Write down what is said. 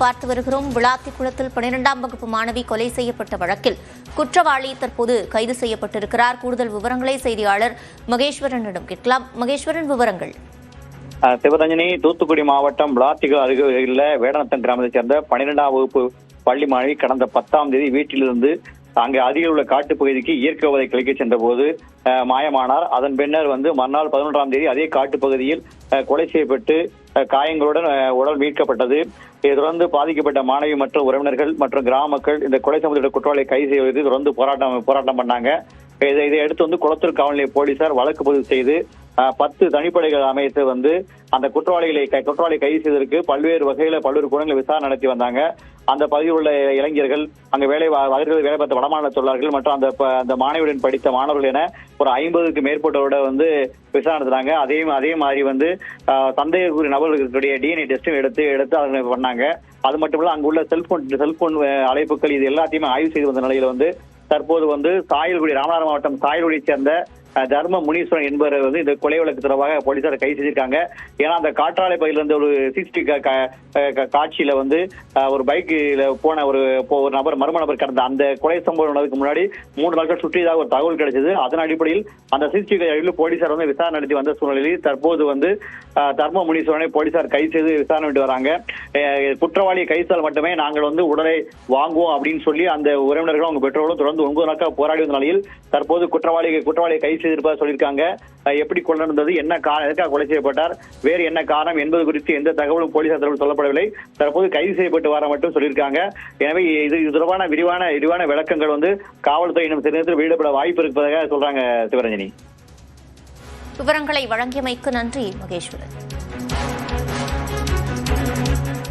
பார்த்து வருகிறோம். விளாத்திக்குளத்தில் 12ஆம் வகுப்பு மாணவி கொலை செய்யப்பட்ட வழக்கில் குற்றவாளி தற்போது கைது செய்யப்பட்டிருக்கிறார். கூடுதல் விவரங்களை செய்தியாளர் மகேஸ்வரனிடம் கேட்கலாம். மகேஸ்வரன், விவரங்கள். சிவரஞ்சனி, தூத்துக்குடி மாவட்டம் விளாத்திக்கு அருகில் வேடநத்தம் கிராமத்தைச் சேர்ந்த 12ஆம் வகுப்பு பள்ளி மாணவி கடந்த 10ஆம் தேதி வீட்டிலிருந்து அங்கே அருகில் உள்ள காட்டுப்பகுதிக்கு இயற்கை உதை கிளைக்க சென்ற போது மாயமானார். அதன் பின்னர் மறுநாள் 11ஆம் தேதி அதே காட்டுப்பகுதியில் கொலை செய்யப்பட்டு காயங்களுடன் உடல் மீட்கப்பட்டது. இதை தொடர்ந்து பாதிக்கப்பட்ட மாணவி மற்றும் உறவினர்கள் மற்றும் கிராம மக்கள் இந்த கொலை சம்பந்தப்பட்ட குற்றவாளியை கைது செய்வது தொடர்ந்து போராட்டம் பண்ணாங்க. இதை அடுத்து குளத்தூர் காவல் நிலைய போலீசார் வழக்கு பதிவு செய்து 10 தனிப்படைகள் அமைத்து அந்த குற்றவாளியை கைது செய்வதற்கு பல்வேறு கோணங்களை விசாரணை நடத்தி வந்தாங்க. அந்த பகுதியில் உள்ள இளைஞர்கள், அங்கு வேலை பார்த்த வடமாநில தொழிலாளர்கள் மற்றும் அந்த மாணவியுடன் படித்த மாணவர்கள் என ஒரு 50க்கு மேற்பட்டோட விசாரணை நடத்துறாங்க. அதே மாதிரி சந்தேகக்குரிய நபர்களுடைய டிஎன்ஏ டெஸ்டும் எடுத்து அதை பண்ணாங்க. அது மட்டுமல்ல, அங்குள்ள செல்போன் அழைப்புகள் இது எல்லாத்தையுமே ஆய்வு செய்து வந்த நிலையில தற்போது சாயல்குடி, ராமநாதபுரம் மாவட்டம் சாயல்குடியை சேர்ந்த தர்ம முனீஸ்வரன் என்பவர் இந்த கொலை வழக்கு தொடர்பாக போலீசார் கைது செய்திருக்காங்க. ஏன்னா அந்த காற்றாலை பகுதியிலிருந்து ஒரு சிசிடிவி காட்சியில ஒரு பைக்கில் போன ஒரு மர்ம நபர் கடந்த அந்த கொலை சம்பவம் நடந்ததுக்கு முன்னாடி 3 நாட்கள் சுற்றியதாக ஒரு தகவல் கிடைச்சது. அதன் அடிப்படையில் அந்த சிசிடிவி போலீசார் விசாரணை நடத்தி வந்த சூழ்நிலையில் தற்போது தர்ம முனீஸ்வரனை போலீசார் கைது செய்து விசாரணை நடத்தி வராங்க. குற்றவாளியை கைது செய்தால் மட்டுமே நாங்கள் உடலை வாங்குவோம் அப்படின்னு சொல்லி அந்த உறவினர்களும் அவங்க பெற்றோர்களும் தொடர்ந்து 9 நாட்கள் போராடி வந்த நிலையில் தற்போது குற்றவாளியை கைது செய்திருப்பதாக சொல்லியிருக்காங்க. எப்படி கொலை நடந்தது, என்ன காரணம், எதற்காக கொலை செய்யப்பட்டார், வேறு என்ன காரணம் என்பது குறித்து எந்த தகவலும் போலீசார் தரப்பில் சொல்லப்படவில்லை. தற்போது கைது செய்யப்பட்டு வர மட்டும் சொல்லியிருக்காங்க. எனவே இது தொடர்பான விரிவான விளக்கங்கள் காவல்துறை இன்னும் சில நேரத்தில் வெளியிடப்பட வாய்ப்பு இருப்பதாக சொல்றாங்க. சிவரஞ்சனி, விவரங்களை வழங்கியமைக்கு நன்றி மகேஸ்வரன்.